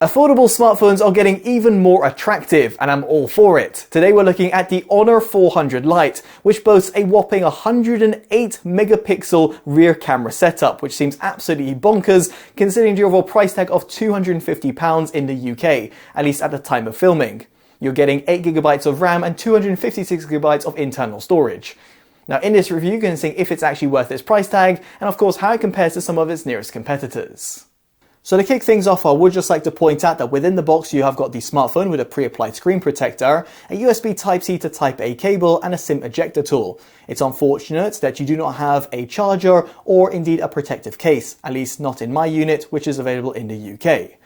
Affordable smartphones are getting even more attractive, and I'm all for it. Today we're looking at the Honor 400 Lite, which boasts a whopping 108 megapixel rear camera setup, which seems absolutely bonkers considering the overall price tag of £250 in the UK, at least at the time of filming. You're getting 8GB of RAM and 256GB of internal storage. Now in this review, you're going to see if it's actually worth its price tag, and of course how it compares to some of its nearest competitors. So to kick things off, I would just like to point out that within the box you have got the smartphone with a pre-applied screen protector, a USB Type-C to Type-A cable and a SIM ejector tool. It's unfortunate that you do not have a charger or indeed a protective case, at least not in my unit, which is available in the UK.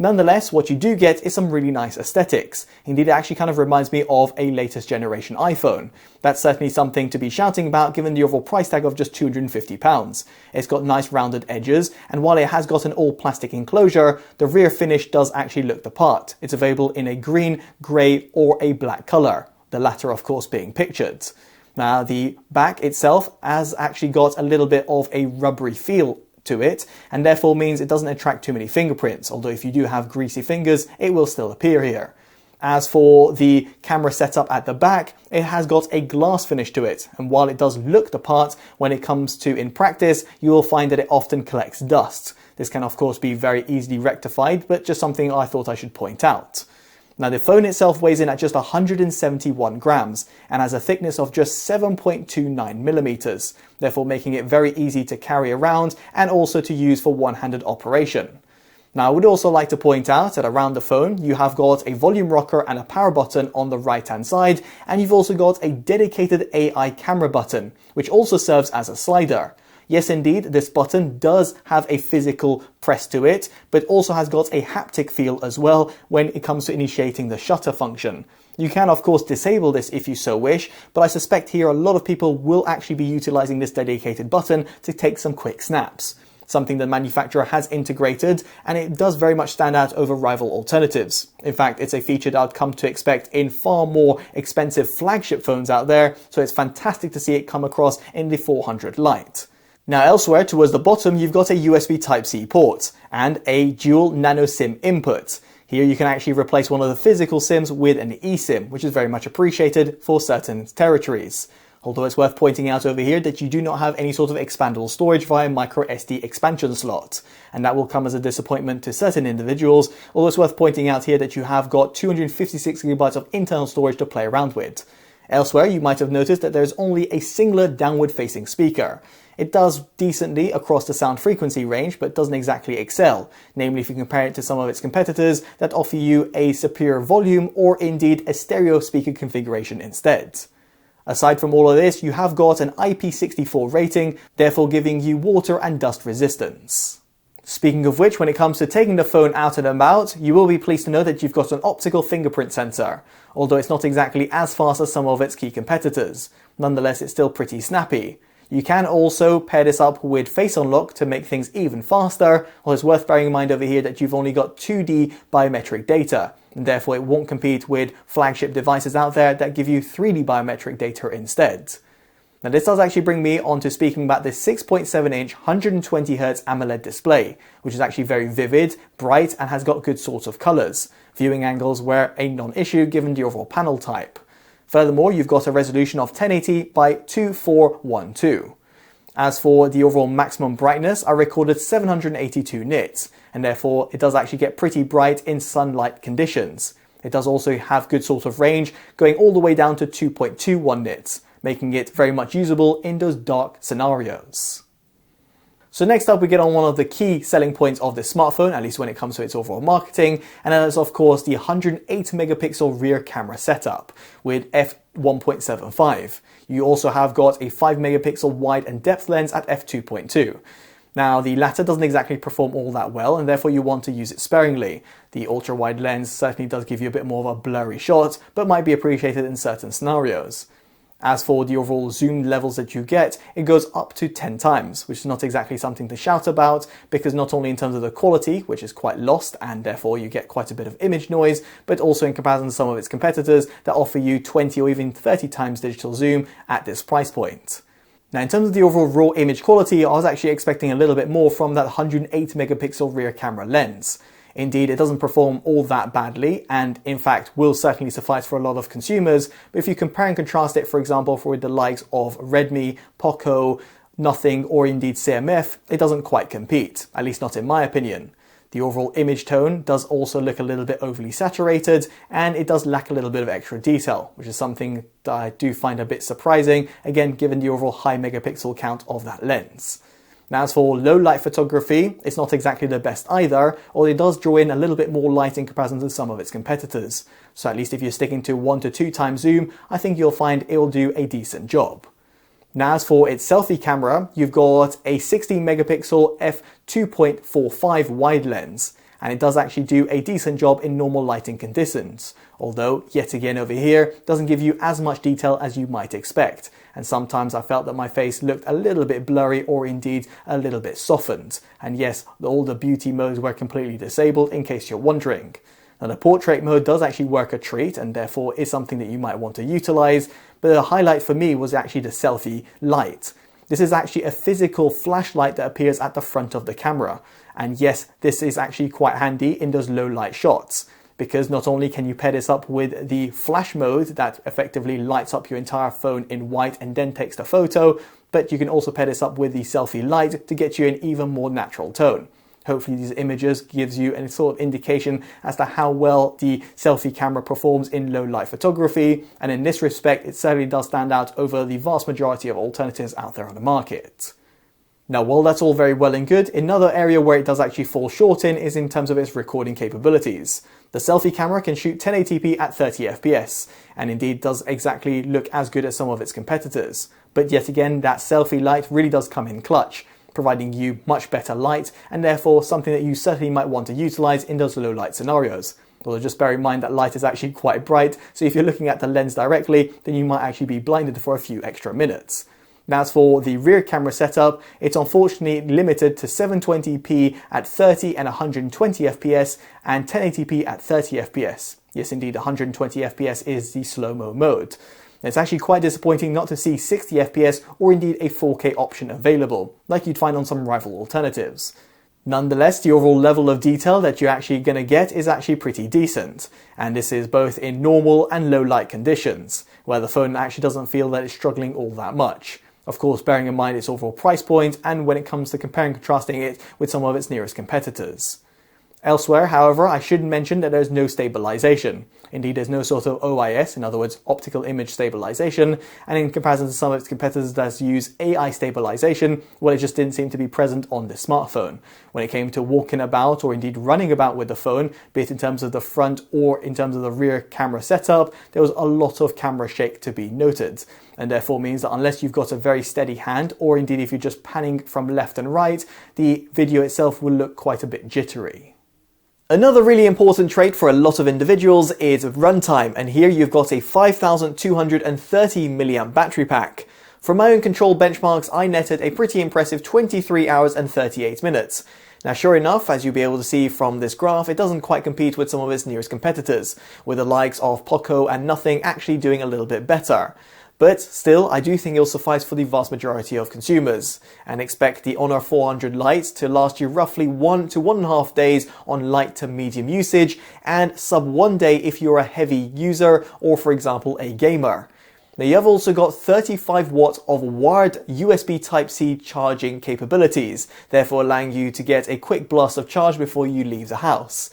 Nonetheless, what you do get is some really nice aesthetics. Indeed, it actually kind of reminds me of a latest generation iPhone. That's certainly something to be shouting about given the overall price tag of just £250. It's got nice rounded edges, and while it has got an all plastic enclosure, the rear finish does actually look the part. It's available in a green, grey or a black colour, the latter of course being pictured. Now the back itself has actually got a little bit of a rubbery feel to it, and therefore means it doesn't attract too many fingerprints, although if you do have greasy fingers it will still appear here. As for the camera setup at the back, it has got a glass finish to it, and while it does look the part, when it comes to in practice you will find that it often collects dust. This can of course be very easily rectified, but just something I thought I should point out. Now the phone itself weighs in at just 171 grams and has a thickness of just 7.29 millimeters, therefore making it very easy to carry around and also to use for one-handed operation. Now I would also like to point out that around the phone you have got a volume rocker and a power button on the right hand side, and you've also got a dedicated AI camera button, which also serves as a slider. Yes, indeed, this button does have a physical press to it, but also has got a haptic feel as well when it comes to initiating the shutter function. You can of course disable this if you so wish, but I suspect here a lot of people will actually be utilizing this dedicated button to take some quick snaps. Something the manufacturer has integrated, and it does very much stand out over rival alternatives. In fact, it's a feature that I'd come to expect in far more expensive flagship phones out there, so it's fantastic to see it come across in the 400 Lite. Now elsewhere towards the bottom you've got a USB Type-C port and a dual nano SIM input. Here you can actually replace one of the physical SIMs with an eSIM, which is very much appreciated for certain territories. Although it's worth pointing out over here that you do not have any sort of expandable storage via micro SD expansion slot, and that will come as a disappointment to certain individuals, although it's worth pointing out here that you have got 256GB of internal storage to play around with. Elsewhere you might have noticed that there's only a singular downward facing speaker. It does decently across the sound frequency range, but doesn't exactly excel, namely if you compare it to some of its competitors that offer you a superior volume or indeed a stereo speaker configuration instead. Aside from all of this, you have got an IP64 rating, therefore giving you water and dust resistance. Speaking of which, when it comes to taking the phone out and about, you will be pleased to know that you've got an optical fingerprint sensor, although it's not exactly as fast as some of its key competitors. Nonetheless, it's still pretty snappy. You can also pair this up with Face Unlock to make things even faster, although it's worth bearing in mind over here that you've only got 2D biometric data, and therefore it won't compete with flagship devices out there that give you 3D biometric data instead. Now this does actually bring me on to speaking about this 6.7-inch 120Hz AMOLED display, which is actually very vivid, bright, and has got good sorts of colours. Viewing angles were a non-issue given the overall panel type. Furthermore, you've got a resolution of 1080 by 2412. As for the overall maximum brightness, I recorded 782 nits, and therefore it does actually get pretty bright in sunlight conditions. It does also have good sort of range, going all the way down to 2.21 nits, making it very much usable in those dark scenarios. So next up we get on one of the key selling points of this smartphone, at least when it comes to its overall marketing, and that is of course the 108 megapixel rear camera setup with f1.75. You also have got a 5 megapixel wide and depth lens at f2.2. Now the latter doesn't exactly perform all that well, and therefore you want to use it sparingly. The ultra wide lens certainly does give you a bit more of a blurry shot, but might be appreciated in certain scenarios. As for the overall zoom levels that you get, it goes up to 10 times, which is not exactly something to shout about, because not only in terms of the quality, which is quite lost and therefore you get quite a bit of image noise, but also in comparison to some of its competitors that offer you 20 or even 30 times digital zoom at this price point. Now in terms of the overall raw image quality, I was actually expecting a little bit more from that 108 megapixel rear camera lens. Indeed, it doesn't perform all that badly, and in fact will certainly suffice for a lot of consumers, but if you compare and contrast it, for example, with the likes of Redmi, Poco, Nothing, or indeed CMF, it doesn't quite compete, at least not in my opinion. The overall image tone does also look a little bit overly saturated, and it does lack a little bit of extra detail, which is something that I do find a bit surprising, again given the overall high megapixel count of that lens. Now as for low light photography, it's not exactly the best either, although it does draw in a little bit more light in comparison to some of its competitors. So at least if you're sticking to 1 to 2 times zoom, I think you'll find it'll do a decent job. Now as for its selfie camera, you've got a 16 megapixel f2.45 wide lens, and it does actually do a decent job in normal lighting conditions, although yet again over here doesn't give you as much detail as you might expect, and sometimes I felt that my face looked a little bit blurry or indeed a little bit softened, and yes, all the beauty modes were completely disabled in case you're wondering. Now the portrait mode does actually work a treat and therefore is something that you might want to utilize, but the highlight for me was actually the selfie light. This is actually a physical flashlight that appears at the front of the camera. And yes, this is actually quite handy in those low light shots, because not only can you pair this up with the flash mode that effectively lights up your entire phone in white and then takes the photo, but you can also pair this up with the selfie light to get you an even more natural tone. Hopefully these images gives you a sort of indication as to how well the selfie camera performs in low light photography, and in this respect it certainly does stand out over the vast majority of alternatives out there on the market. Now while that's all very well and good, another area where it does actually fall short in is in terms of its recording capabilities. The selfie camera can shoot 1080p at 30 FPS, and indeed does exactly look as good as some of its competitors. But yet again, that selfie light really does come in clutch, providing you much better light, and therefore something that you certainly might want to utilize in those low light scenarios. Although just bear in mind that light is actually quite bright, so if you're looking at the lens directly, then you might actually be blinded for a few extra minutes. Now as for the rear camera setup, it's unfortunately limited to 720p at 30 and 120 fps and 1080p at 30 fps. Yes indeed, 120 fps is the slow-mo mode. It's actually quite disappointing not to see 60 FPS or indeed a 4K option available, like you'd find on some rival alternatives. Nonetheless, the overall level of detail that you're actually going to get is actually pretty decent, and this is both in normal and low light conditions, where the phone actually doesn't feel that it's struggling all that much. Of course, bearing in mind its overall price point and when it comes to comparing and contrasting it with some of its nearest competitors. Elsewhere, however, I should mention that there's no stabilization. Indeed, there's no sort of OIS, in other words, optical image stabilization, and in comparison to some of its competitors that use AI stabilization, well, it just didn't seem to be present on this smartphone. When it came to walking about or indeed running about with the phone, be it in terms of the front or in terms of the rear camera setup, there was a lot of camera shake to be noted, and therefore means that unless you've got a very steady hand, or indeed if you're just panning from left and right, the video itself will look quite a bit jittery. Another really important trait for a lot of individuals is runtime, and here you've got a 5230 mAh battery pack. From my own control benchmarks, I netted a pretty impressive 23 hours and 38 minutes. Now sure enough, as you'll be able to see from this graph, it doesn't quite compete with some of its nearest competitors, with the likes of Poco and Nothing actually doing a little bit better. But still, I do think it'll suffice for the vast majority of consumers, and expect the Honor 400 Lite to last you roughly 1 to 1.5 days on light to medium usage, and sub 1 day if you're a heavy user or, for example, a gamer. Now you have also got 35 watts of wired USB Type-C charging capabilities, therefore allowing you to get a quick blast of charge before you leave the house.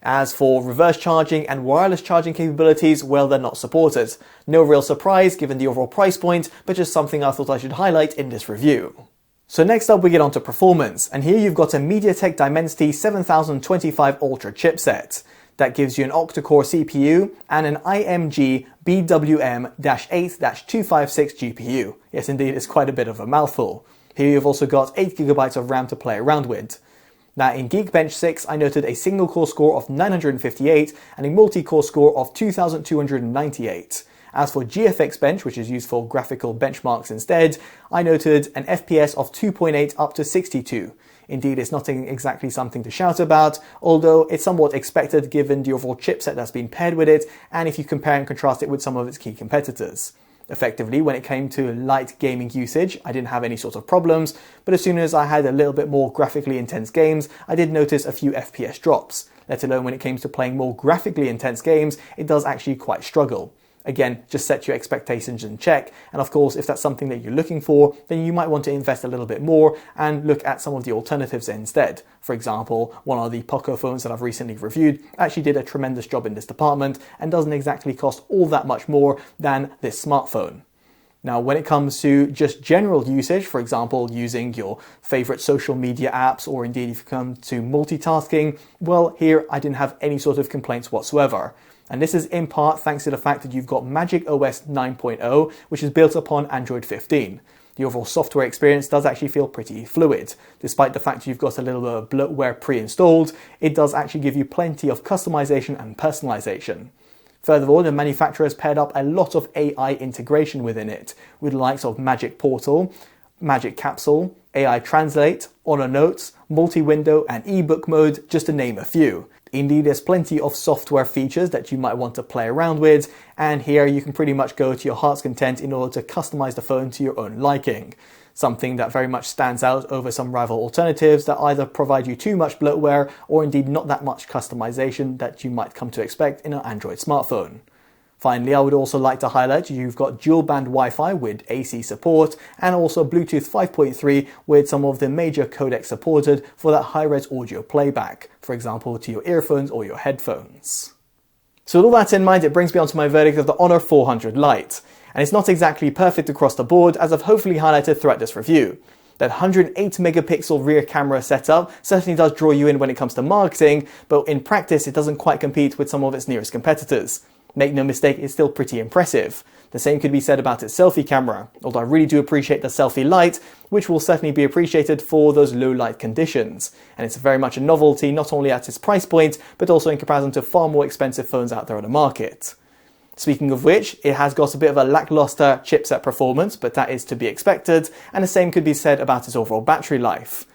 As for reverse charging and wireless charging capabilities, well, they're not supported. No real surprise given the overall price point, but just something I thought I should highlight in this review. So next up we get onto performance, and here you've got a Mediatek Dimensity 7025 Ultra chipset. That gives you an octa-core CPU and an IMG BWM-8-256 GPU. Yes indeed, it's quite a bit of a mouthful. Here you've also got 8GB of RAM to play around with. Now in Geekbench 6, I noted a single core score of 958 and a multi-core score of 2298. As for GFX Bench, which is used for graphical benchmarks instead, I noted an FPS of 2.8 up to 62. Indeed, it's not exactly something to shout about, although it's somewhat expected given the overall chipset that's been paired with it, and if you compare and contrast it with some of its key competitors. Effectively, when it came to light gaming usage, I didn't have any sort of problems, but as soon as I had a little bit more graphically intense games, I did notice a few FPS drops. let alone when it comes to playing more graphically intense games, it does actually quite struggle. Again, just set your expectations in check, and of course, if that's something that you're looking for, then you might want to invest a little bit more and look at some of the alternatives instead. For example, one of the Poco phones that I've recently reviewed actually did a tremendous job in this department and doesn't exactly cost all that much more than this smartphone. Now, when it comes to just general usage, for example, using your favorite social media apps, or indeed if you come to multitasking, well, here I didn't have any sort of complaints whatsoever. And this is in part thanks to the fact that you've got Magic OS 9.0, which is built upon Android 15. The overall software experience does actually feel pretty fluid. Despite the fact you've got a little bit of bloatware pre-installed, it does actually give you plenty of customization and personalization. Furthermore, the manufacturer has paired up a lot of AI integration within it, with the likes of Magic Portal, Magic Capsule, AI Translate, Honor Notes, multi-window and ebook mode, just to name a few. Indeed, there's plenty of software features that you might want to play around with, and here you can pretty much go to your heart's content in order to customize the phone to your own liking. Something that very much stands out over some rival alternatives that either provide you too much bloatware or indeed not that much customization that you might come to expect in an Android smartphone. Finally, I would also like to highlight you've got dual band Wi-Fi with AC support and also Bluetooth 5.3 with some of the major codecs supported for that high-res audio playback, for example to your earphones or your headphones. So with all that in mind, it brings me on to my verdict of the Honor 400 Lite. And it's not exactly perfect across the board, as I've hopefully highlighted throughout this review. That 108 megapixel rear camera setup certainly does draw you in when it comes to marketing, but in practice it doesn't quite compete with some of its nearest competitors. Make no mistake, it's still pretty impressive. The same could be said about its selfie camera, although I really do appreciate the selfie light, which will certainly be appreciated for those low light conditions. And it's very much a novelty, not only at its price point, but also in comparison to far more expensive phones out there on the market. Speaking of which, it has got a bit of a lackluster chipset performance, but that is to be expected, and the same could be said about its overall battery life.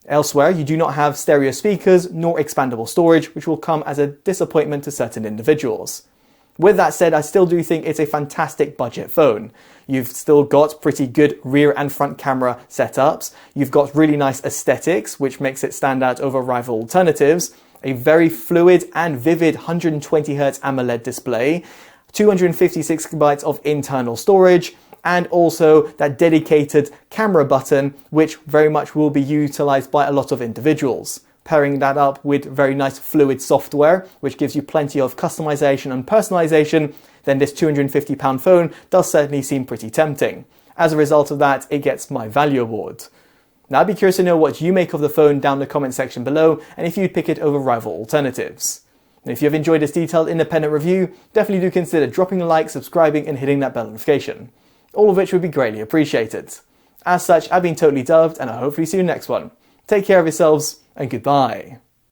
Elsewhere, you do not have stereo speakers nor expandable storage, which will come as a disappointment to certain individuals. With that said, I still do think it's a fantastic budget phone. You've still got pretty good rear and front camera setups, you've got really nice aesthetics, which makes it stand out over rival alternatives, a very fluid and vivid 120Hz AMOLED display, 256GB of internal storage, and also that dedicated camera button, which very much will be utilized by a lot of individuals. Pairing that up with very nice fluid software, which gives you plenty of customization and personalization, then this £250 phone does certainly seem pretty tempting. As a result of that, it gets my value award. Now I'd be curious to know what you make of the phone down in the comment section below, and if you'd pick it over rival alternatives. And if you have enjoyed this detailed independent review, definitely do consider dropping a like, subscribing and hitting that bell notification. All of which would be greatly appreciated. As such, I've been Totally Dubbed, and I'll hopefully see you in the next one. Take care of yourselves, and goodbye.